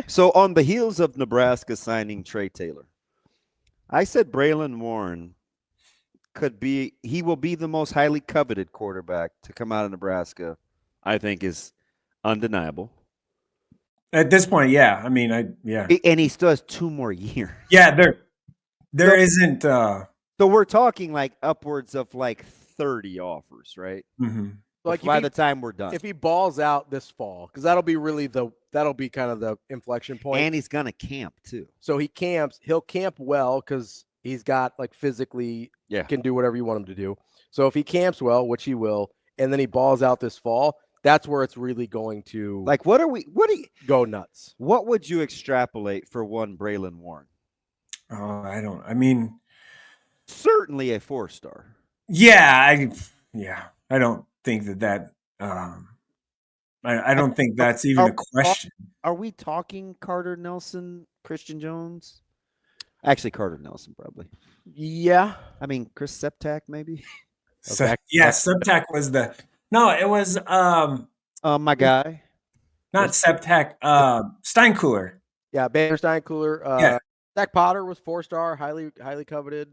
So on the heels of Nebraska signing Trey Taylor, I said Braylen Warren he will be the most highly coveted quarterback to come out of Nebraska. I think is undeniable. At this point, yeah. I mean, yeah. And he still has 2 more years. Yeah, there So, isn't so we're talking like upwards of like 30 offers, right? mhm. Like By the time we're done. if he balls out this fall, because that'll be kind of the inflection point. And he's gonna camp too. So he'll camp well because he's got like physically can do whatever you want him to do. So if he camps well, which he will, and then he balls out this fall, that's where it's really going to Like what do you go nuts. What would you extrapolate for one Braylen Warren? Oh, I mean, certainly a 4-star. Yeah, I don't think that I don't think that's even a question. Are we talking Carter Nelson, Christian Jones? Actually, Carter Nelson probably. Yeah. I mean, Chris Septak maybe. Septak was it was my guy. Not Septak, Steinkühler. Yeah, Baylor Steinkühler. Zach Potter was 4-star, highly coveted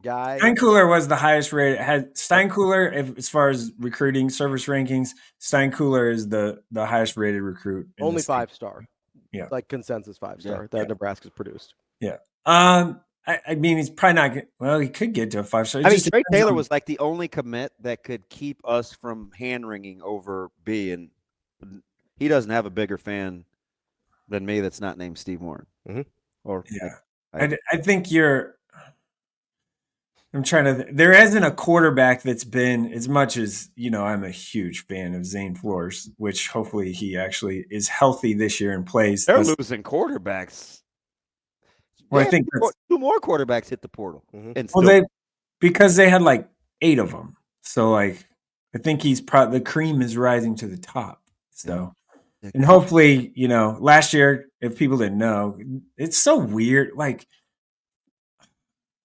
guy. Steinkühler was the highest rated. Steinkühler, as far as recruiting service rankings, Steinkühler is the highest rated recruit. Only 5-star. Yeah, like consensus 5-star that Nebraska's produced. Yeah. I mean, he's probably not. Well, he could get to a 5-star. I mean, Trey Taylor was like the only commit that could keep us from hand wringing over B, and he doesn't have a bigger fan than me that's not named Steve Warren. Mm-hmm. Or I think you're. I'm trying to. There isn't a quarterback that's been as much as I'm a huge fan of Zane Flores, which hopefully he actually is healthy this year and plays. They're losing quarterbacks. Well, I think 2 more quarterbacks hit the portal, and because they had like 8 of them. So like, I think the cream is rising to the top. So, and hopefully, last year, if people didn't know, it's so weird. Like,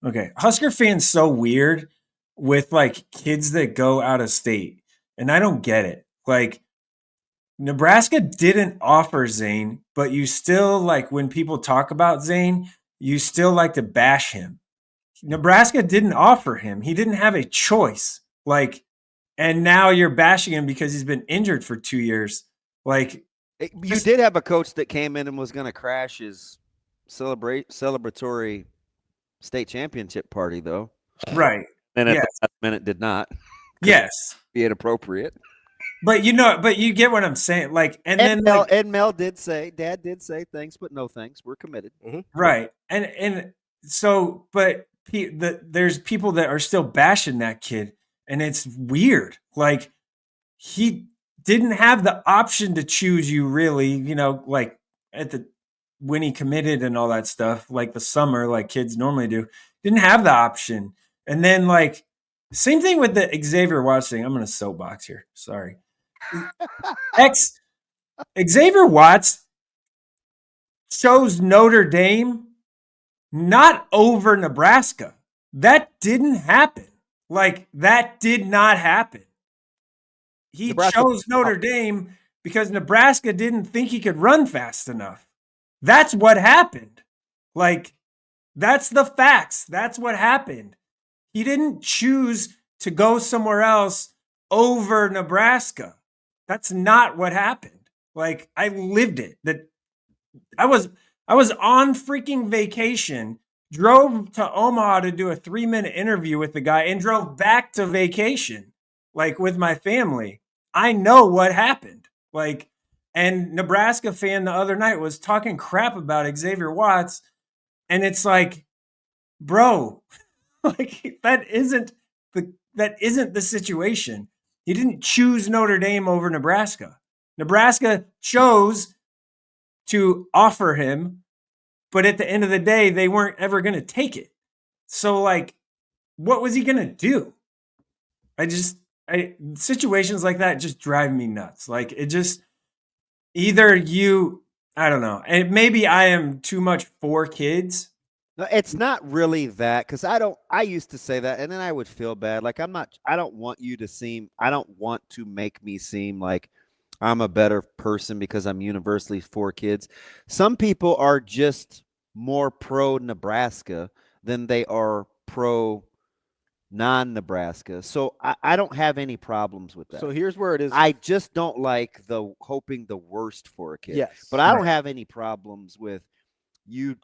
okay, Husker fans so weird with like kids that go out of state, and I don't get it. Like, Nebraska didn't offer Zane, but you still like when people talk about Zane, you still like to bash him. Nebraska didn't offer him. He didn't have a choice. Like, and now you're bashing him because he's been injured for 2 years. Like, you did have a coach that came in and was going to crash his celebratory state championship party, though. Right. And at the last minute did not. Yes. Be inappropriate. But you get what I'm saying. Like, and Mel did say, Dad did say, thanks, but no thanks. We're committed. Mm-hmm. Right. And so, but there's people that are still bashing that kid, and it's weird. Like, he didn't have the option to choose you, really, like when he committed and all that stuff, like the summer, like kids normally do, didn't have the option. And then like, same thing with the Xavier Watts thing. I'm going to soapbox here. Sorry. Xavier Watts chose Notre Dame, not over Nebraska. That didn't happen. Like, that did not happen. He chose Notre Dame because Nebraska didn't think he could run fast enough. That's what happened. Like, that's the facts. That's what happened. He didn't choose to go somewhere else over Nebraska. That's not what happened. Like, I lived it. That I was on freaking vacation, drove to Omaha to do a 3-minute interview with the guy, and drove back to vacation, like with my family. I know what happened. Like, and Nebraska fan the other night was talking crap about Xavier Watts, and it's like, bro, like that isn't the situation. He didn't choose Notre Dame over Nebraska. Nebraska chose to offer him, but at the end of the day, they weren't ever going to take it. So, like, what was he going to do? Situations like that just drive me nuts. Like, it just, I don't know. And maybe I am too much for kids. No, it's not really that, because I used to say that, and then I would feel bad. Like, I don't want to make me seem like I'm a better person because I'm universally for kids. Some people are just more pro Nebraska than they are pro non-Nebraska. So I don't have any problems with that. So here's where it is. I just don't like the hoping the worst for a kid. Yes. But I don't have any problems with you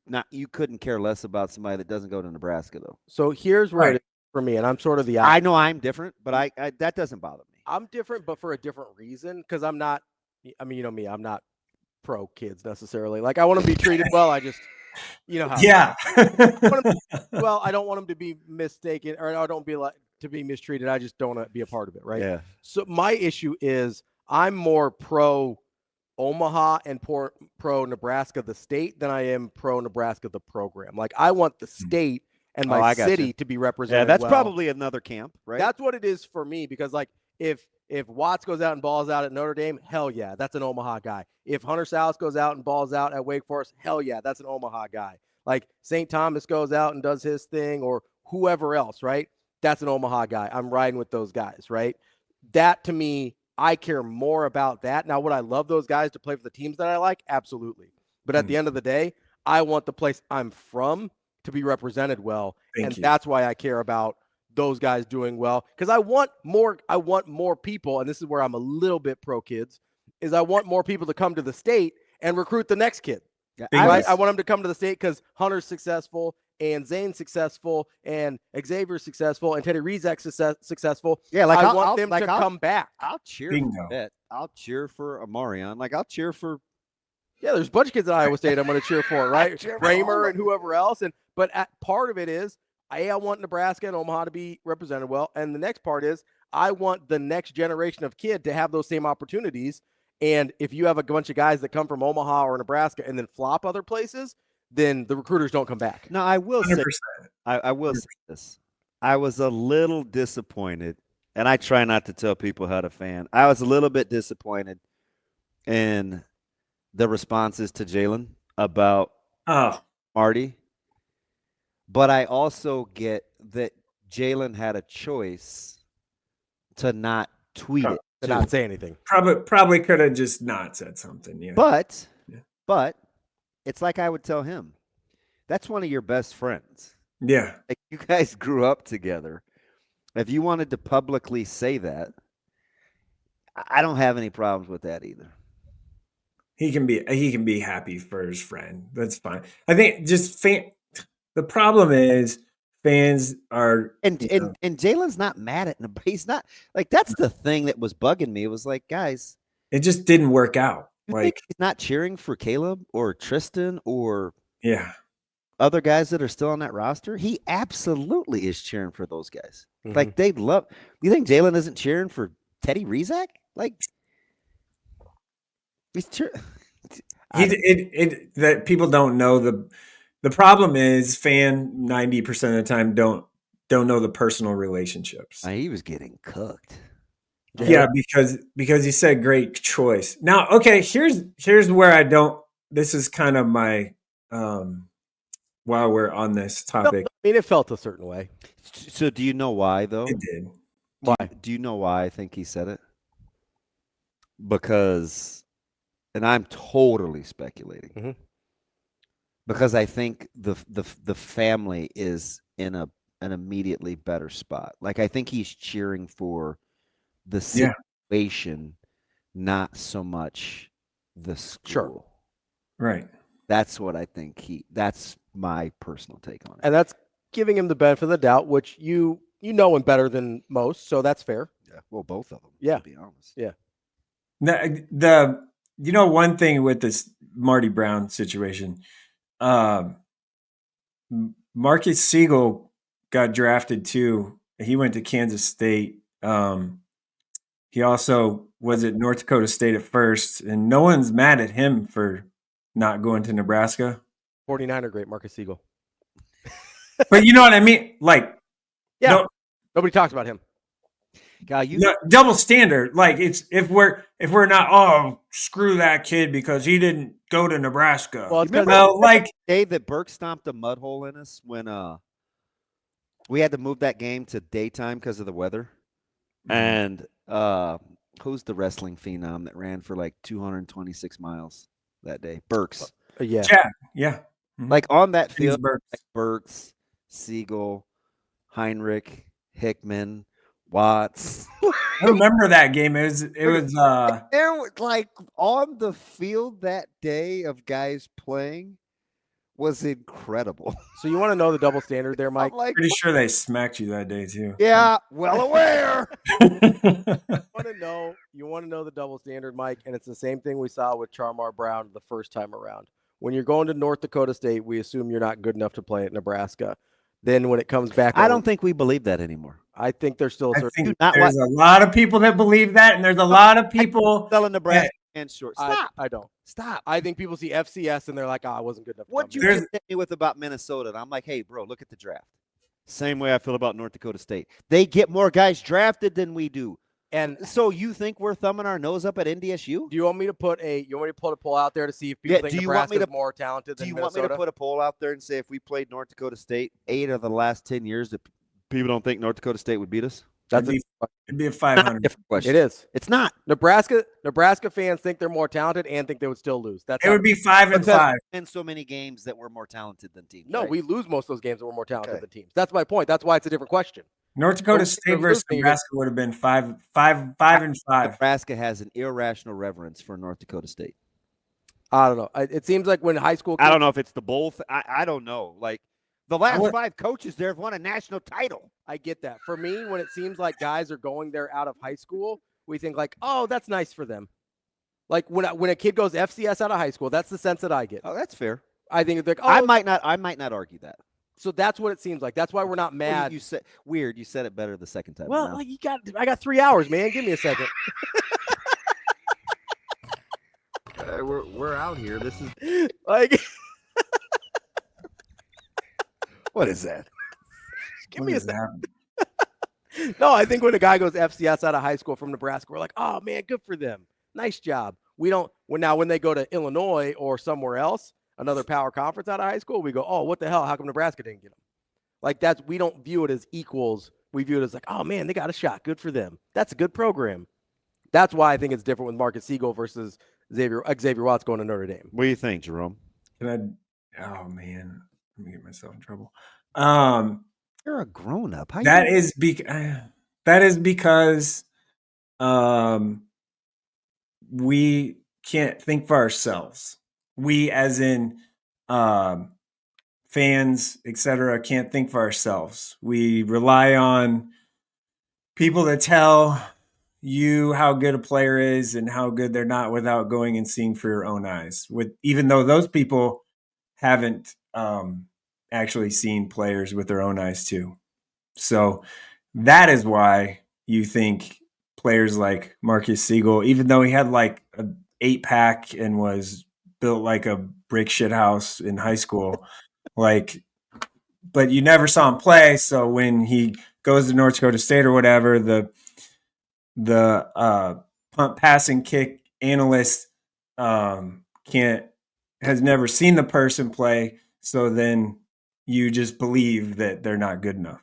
couldn't care less about somebody that doesn't go to Nebraska though. So here's where it is for me, and I'm sort of the opposite. I know I'm different, but I that doesn't bother me. I'm different, but for a different reason, because I'm not. I mean, you know me. I'm not pro kids necessarily. Like I want them to be treated well. I just, you know how. Yeah. Well, I don't want them to be mistaken, or I don't be like to be mistreated. I just don't want to be a part of it, right? Yeah. So my issue is I'm more pro Omaha and pro Nebraska the state than I am pro Nebraska the program. Like I want the state and my city to be represented. Yeah, that's well. probably another camp, right? That's what it is for me, because like if Watts goes out and balls out at Notre Dame, hell yeah, that's an Omaha guy. If Hunter Sallis goes out and balls out at Wake Forest, hell yeah, that's an Omaha guy. Like St. Thomas goes out and does his thing, or whoever else, right? That's an Omaha guy. I'm riding with those guys, right? That to me, I care more about that. Now, would I love those guys to play for the teams that I like? Absolutely. But at the end of the day, I want the place I'm from to be represented well. That's why I care about those guys doing well. Because I want more people, and this is where I'm a little bit pro kids, is I want more people to come to the state and recruit the next kid. Yeah, right? I want them to come to the state because Hunter's successful and Zane's successful and Xavier's successful and Teddy Rizek's successful. Yeah, like I want them to come back. I'll cheer for that. I'll cheer for Amarion. Like I'll cheer for. Yeah, there's a bunch of kids at Iowa State I'm going to cheer for, right? Raymer and whoever else. But part of it is, I want Nebraska and Omaha to be represented well. And the next part is, I want the next generation of kid to have those same opportunities. And if you have a bunch of guys that come from Omaha or Nebraska and then flop other places, then the recruiters don't come back. No, I will 100%. Say, I will say this. I was a little disappointed, and I try not to tell people how to fan. I was a little bit disappointed in the responses to Jalen about Marty. But I also get that Jalen had a choice to not tweet it. To not say anything. Probably could have just not said something. Yeah. But it's like I would tell him, that's one of your best friends. Yeah. Like you guys grew up together. If you wanted to publicly say that, I don't have any problems with that either. He can be happy for his friend. That's fine. I think just the problem is fans are and Jalen's not mad at him. He's not like that's the thing that was bugging me. It was like, guys, it just didn't work out. Like he's not cheering for Caleb or Tristan or other guys that are still on that roster. He absolutely is cheering for those guys. Mm-hmm. Like they love. You think Jalen isn't cheering for Teddy Rizek? Like he's cheering. That people don't know the problem is 90% of the time don't know the personal relationships. He was getting cooked. Yeah, because he said great choice. Now, okay, here's where I don't. This is kind of my while we're on this topic. I mean, it felt a certain way. So, do you know why though? It did. Why? Do you know why I think he said it? Because, and I'm totally speculating. Mm-hmm. Because I think the family is in an immediately better spot. Like I think he's cheering for the situation, not so much the school. Sure. Right. That's what I think that's my personal take on it. And that's giving him the benefit of the doubt, which you know him better than most, so that's fair. Yeah. Well, both of them. Yeah. To be honest. Yeah. The one thing with this Marty Brown situation, Marcus Siegel got drafted too. He went to Kansas State. He also was at North Dakota State at first, and no one's mad at him for not going to Nebraska. 49er great, Marcus Siegel. But you know what I mean? Like, nobody talks about him. God, double standard. Like it's if we're not screw that kid because he didn't go to Nebraska. Well, like the day that Burke stomped a mud hole in us when we had to move that game to daytime because of the weather, and Who's the wrestling phenom that ran for like 226 miles that day? Burks. Yeah. Yeah. Mm-hmm. Like on that field, Burks. like Burks, Siegel, Heinrich, Hickman, Watts. I remember that game. It was There was like on the field that day of guys playing was incredible. So you want to know the double standard there, Mike? I'm like, pretty sure they smacked you that day too. yeah, well aware. You want to know the double standard, Mike, and it's the same thing we saw with Charmar Brown the first time around. When you're going to North Dakota State, we assume you're not good enough to play at Nebraska. Then when it comes back, I don't think we believe that anymore. I think there's still a certain. There's a lot of people that believe that, and there's a lot of people selling Nebraska and short. Stop. I don't. Stop. I think people see FCS and they're like, I wasn't good enough. What you just hit me with about Minnesota? And I'm like, hey, bro, look at the draft. Same way I feel about North Dakota State. They get more guys drafted than we do. And so you think we're thumbing our nose up at NDSU? Do you want me to put a poll out there to see if people think Nebraska is more talented than Minnesota? Do you want me to put a poll out there and say if we played North Dakota State 8 of the last 10 years that people don't think North Dakota State would beat us? It'd be a 500. Different question. It is. It's not. Nebraska fans think they're more talented and think they would still lose. It would be 5-5. In so many games that we're more talented than teams. No, right? we lose most of those games that we're more talented than teams. That's my point. That's why it's a different question. North Dakota State versus Nebraska would have been 5-5. Nebraska has an irrational reverence for North Dakota State. I don't know. It seems like when high school. I don't know if it's the both. I don't know. Like the last 5 coaches there have won a national title. I get that. For me, when it seems like guys are going there out of high school, we think like, oh, that's nice for them. Like when a kid goes FCS out of high school, that's the sense that I get. Oh, that's fair. I think it's like, oh, I might not argue that. So that's what it seems like. That's why we're not mad. You said weird. You said it better the second time. Well, like I got 3 hours, man. Give me a second. We're out here. This is like, what is that? Give me a second. No, I think when a guy goes FCS out of high school from Nebraska, we're like, oh man, good for them. Nice job. We don't. When they go to Illinois or somewhere else, another power conference out of high school, we go, oh, what the hell? How come Nebraska didn't get them? Like we don't view it as equals. We view it as like, oh man, they got a shot. Good for them. That's a good program. That's why I think it's different with Marcus Siegel versus Xavier Watts going to Notre Dame. What do you think, Jerome? Oh man, let me get myself in trouble. You're a grown up. That is because we can't think for ourselves. We, as in fans, etc., can't think for ourselves. We rely on people to tell you how good a player is and how good they're not without going and seeing for your own eyes. Even though those people haven't actually seen players with their own eyes too. So that is why you think players like Marcus Siegel, even though he had like an 8-pack and was built like a brick shit house in high school, but you never saw him play. So when he goes to North Dakota State or whatever, the punt, pass, and kick analyst has never seen the person play. So then you just believe that they're not good enough.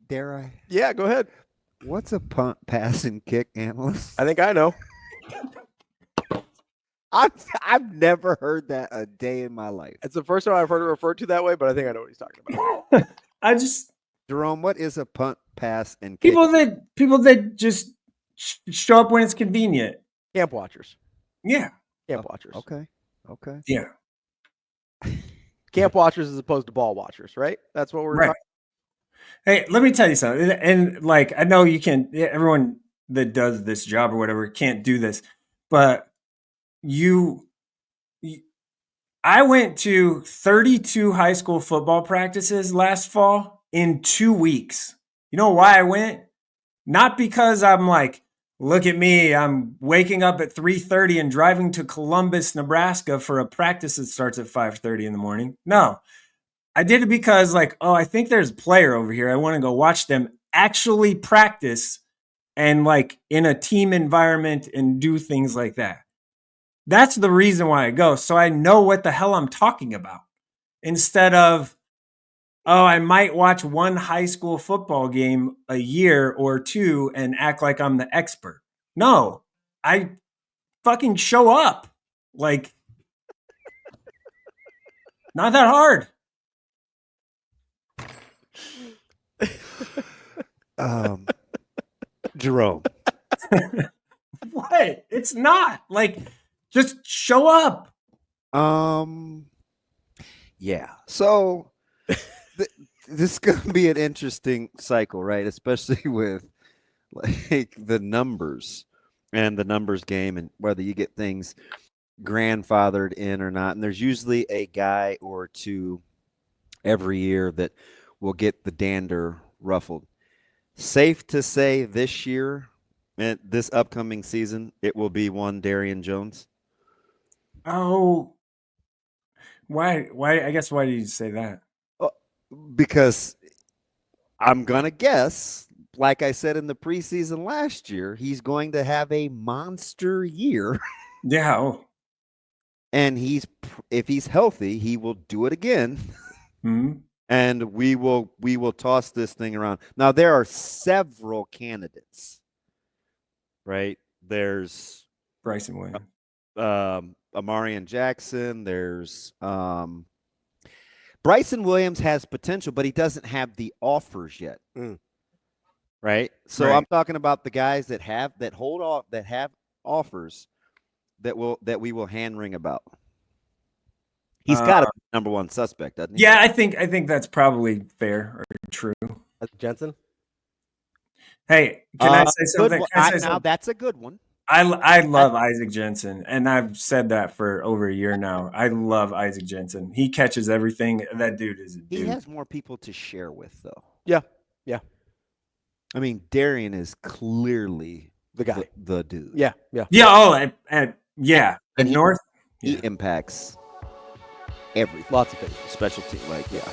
Dare I? Yeah, go ahead. What's a punt, pass, and kick analyst? I think I know. I've never heard that a day in my life. It's the first time I've heard it referred to that way, but I think I know what he's talking about. Jerome, what is a punt, pass, and kick? People that just show up when it's convenient. Camp watchers. Yeah. Camp watchers. Okay. Yeah. Camp watchers as opposed to ball watchers, right? That's what we're right. talking. Hey, let me tell you something. And like, I know you can, everyone that does this job or whatever can't do this, but I went to 32 high school football practices last fall in 2 weeks. You know why I went? Not because I'm like, look at me, I'm waking up at 3:30 and driving to Columbus, Nebraska for a practice that starts at 5:30 in the morning. No, I did it because I think there's a player over here. I want to go watch them actually practice and in a team environment and do things like that. That's the reason why I go. So I know what the hell I'm talking about instead of, oh, I might watch one high school football game a year or two and act like I'm the expert. No, I fucking show up. Like, not that hard. Jerome. What? It's not. Like, just show up. Yeah. So this is going to be an interesting cycle, right? Especially with like the numbers and the numbers game and whether you get things grandfathered in or not. And there's usually a guy or two every year that will get the dander ruffled. Safe to say this year and this upcoming season, it will be one Darian Jones. Oh, why? I guess why did you say that? Because I'm going to guess, like I said in the preseason last year, he's going to have a monster year. Yeah. Oh. And if he's healthy, he will do it again. Mm-hmm. And we will toss this thing around. Now, there are several candidates, right? There's Bryson Williams. Amarian Jackson. There's Bryson Williams has potential, but he doesn't have the offers yet. Right? So Right. I'm talking about the guys that have offers that we will hand ring about. He's got to be number one suspect, doesn't he? Yeah, I think that's probably fair or true. Jensen? Hey, can I say something? Now that's a good one. I love Isaac Jensen, and I've said that for over a year now. I love Isaac Jensen. He catches everything. That dude is a dude. He has more people to share with, though. Yeah. I mean, Darian is clearly the guy, the dude. Yeah. Oh, yeah. And North, he impacts everything. Lots of things. Special team, yeah.